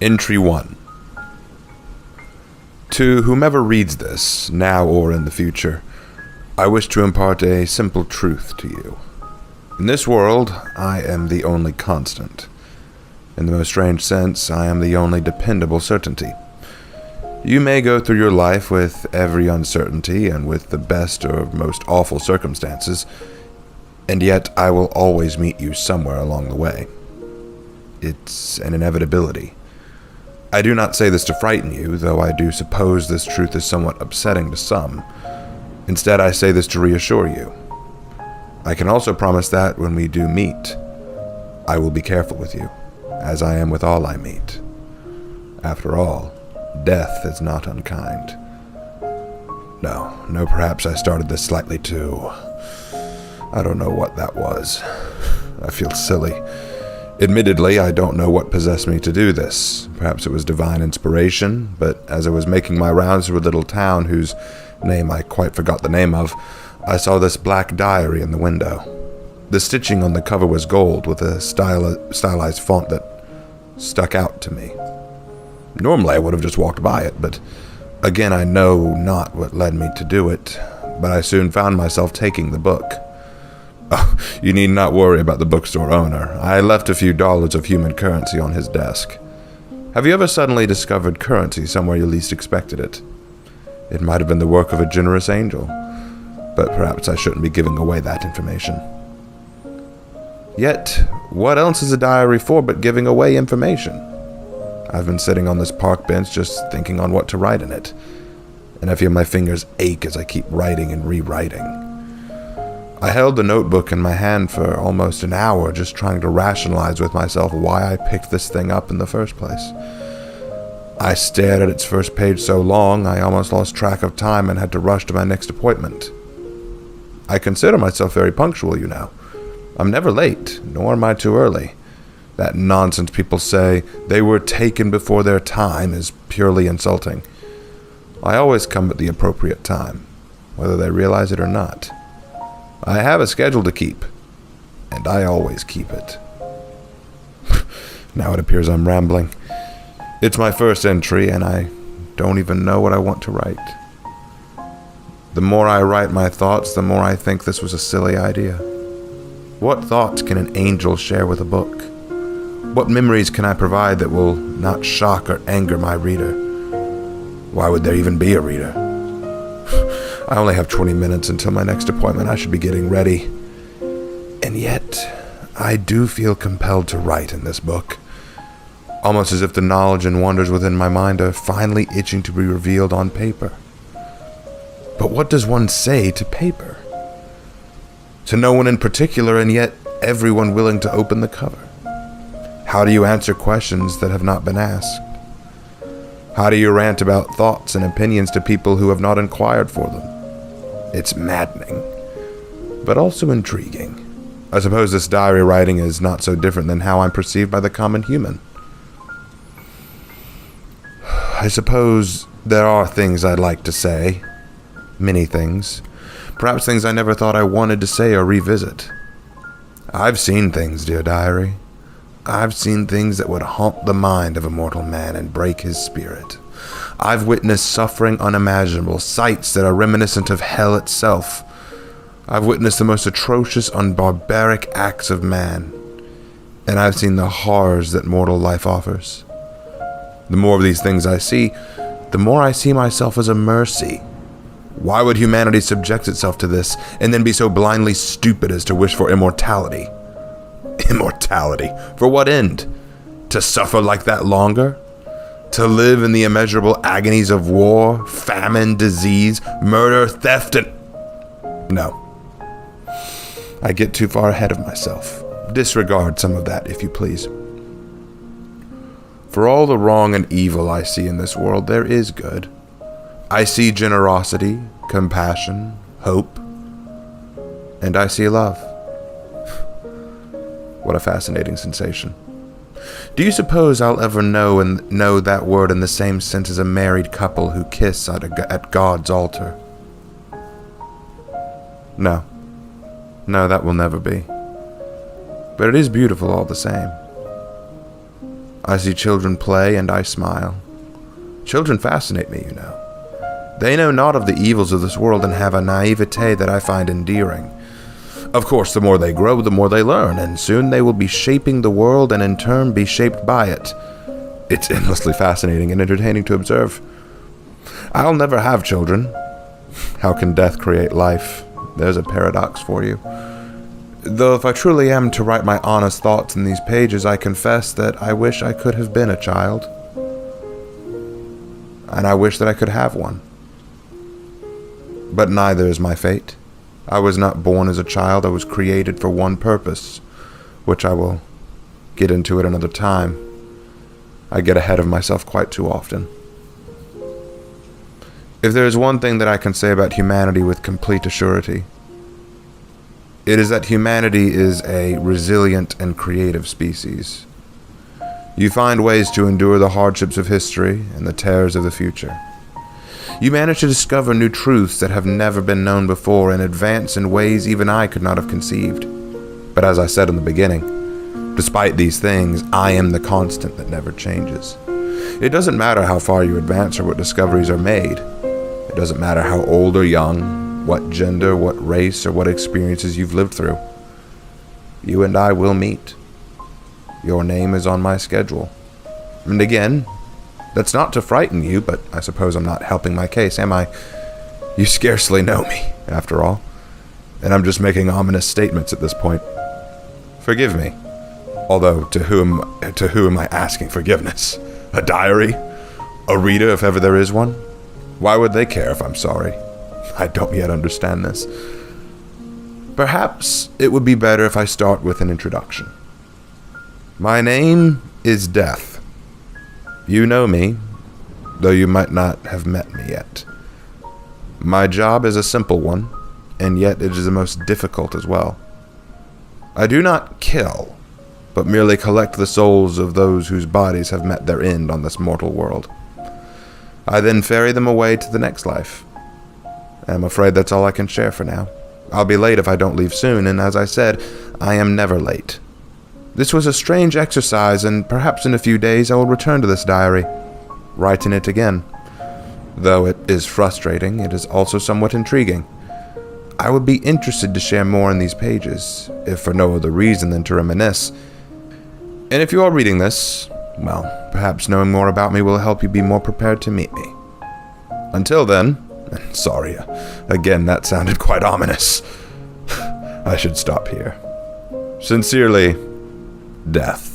Entry 1. To whomever reads this, now or in the future, I wish to impart a simple truth to you. In this world, I am the only constant. In the most strange sense, I am the only dependable certainty. You may go through your life with every uncertainty and with the best or most awful circumstances, and yet I will always meet you somewhere along the way. It's an inevitability. I do not say this to frighten you, though I do suppose this truth is somewhat upsetting to some. Instead, I say this to reassure you. I can also promise that when we do meet, I will be careful with you, as I am with all I meet. After all, death is not unkind. No, perhaps I started this slightly too. I don't know what that was. I feel silly. Admittedly, I don't know what possessed me to do this. Perhaps it was divine inspiration, but as I was making my rounds through a little town whose name I quite forgot the name of, I saw this black diary in the window. The stitching on the cover was gold with a stylized font that stuck out to me. Normally I would have just walked by it, but again I know not what led me to do it, but I soon found myself taking the book. Oh, you need not worry about the bookstore owner. I left a few dollars of human currency on his desk. Have you ever suddenly discovered currency somewhere you least expected it? It might have been the work of a generous angel, but perhaps I shouldn't be giving away that information. Yet, what else is a diary for but giving away information? I've been sitting on this park bench just thinking on what to write in it, and I feel my fingers ache as I keep writing and rewriting. I held the notebook in my hand for almost an hour just trying to rationalize with myself why I picked this thing up in the first place. I stared at its first page so long I almost lost track of time and had to rush to my next appointment. I consider myself very punctual, you know. I'm never late, nor am I too early. That nonsense people say, they were taken before their time, is purely insulting. I always come at the appropriate time, whether they realize it or not. I have a schedule to keep, and I always keep it. Now it appears I'm rambling. It's my first entry, and I don't even know what I want to write. The more I write my thoughts, the more I think this was a silly idea. What thoughts can an angel share with a book? What memories can I provide that will not shock or anger my reader? Why would there even be a reader? I only have 20 minutes until my next appointment. I should be getting ready. And yet, I do feel compelled to write in this book. Almost as if the knowledge and wonders within my mind are finally itching to be revealed on paper. But what does one say to paper? To no one in particular, and yet everyone willing to open the cover. How do you answer questions that have not been asked? How do you rant about thoughts and opinions to people who have not inquired for them? It's maddening, but also intriguing. I suppose this diary writing is not so different than how I'm perceived by the common human. I suppose there are things I'd like to say. Many things. Perhaps things I never thought I wanted to say or revisit. I've seen things, dear diary. I've seen things that would haunt the mind of a mortal man and break his spirit. I've witnessed suffering unimaginable, sights that are reminiscent of hell itself. I've witnessed the most atrocious and barbaric acts of man, and I've seen the horrors that mortal life offers. The more of these things I see, the more I see myself as a mercy. Why would humanity subject itself to this, and then be so blindly stupid as to wish for immortality? Immortality? For what end? To suffer like that longer? To live in the immeasurable agonies of war, famine, disease, murder, theft, and... No. I get too far ahead of myself. Disregard some of that, if you please. For all the wrong and evil I see in this world, there is good. I see generosity, compassion, hope, and I see love. What a fascinating sensation. Do you suppose I'll ever know that word in the same sense as a married couple who kiss at God's altar? No, that will never be. But it is beautiful all the same. I see children play and I smile. Children fascinate me, you know. They know naught of the evils of this world and have a naivete that I find endearing. Of course, the more they grow, the more they learn, and soon they will be shaping the world and in turn be shaped by it. It's endlessly fascinating and entertaining to observe. I'll never have children. How can death create life? There's a paradox for you. Though if I truly am to write my honest thoughts in these pages, I confess that I wish I could have been a child. And I wish that I could have one. But neither is my fate. I was not born as a child. I was created for one purpose, which I will get into at another time. I get ahead of myself quite too often. If there is one thing that I can say about humanity with complete assurity, it is that humanity is a resilient and creative species. You find ways to endure the hardships of history and the terrors of the future. You manage to discover new truths that have never been known before and advance in ways even I could not have conceived. But as I said in the beginning, despite these things, I am the constant that never changes. It doesn't matter how far you advance or what discoveries are made. It doesn't matter how old or young, what gender, what race, or what experiences you've lived through. You and I will meet. Your name is on my schedule. And again, that's not to frighten you, but I suppose I'm not helping my case, am I? You scarcely know me, after all, and I'm just making ominous statements at this point. Forgive me. Although, to whom am I asking forgiveness? A diary? A reader, if ever there is one? Why would they care if I'm sorry? I don't yet understand this. Perhaps it would be better if I start with an introduction. My name is Death. You know me, though you might not have met me yet. My job is a simple one, and yet it is the most difficult as well. I do not kill, but merely collect the souls of those whose bodies have met their end on this mortal world. I then ferry them away to the next life. I'm afraid that's all I can share for now. I'll be late if I don't leave soon, and as I said, I am never late. This was a strange exercise, and perhaps in a few days I will return to this diary, write in it again. Though it is frustrating, it is also somewhat intriguing. I would be interested to share more in these pages, if for no other reason than to reminisce. And if you are reading this, well, perhaps knowing more about me will help you be more prepared to meet me. Until then, and sorry, again that sounded quite ominous. I should stop here. Sincerely, Death.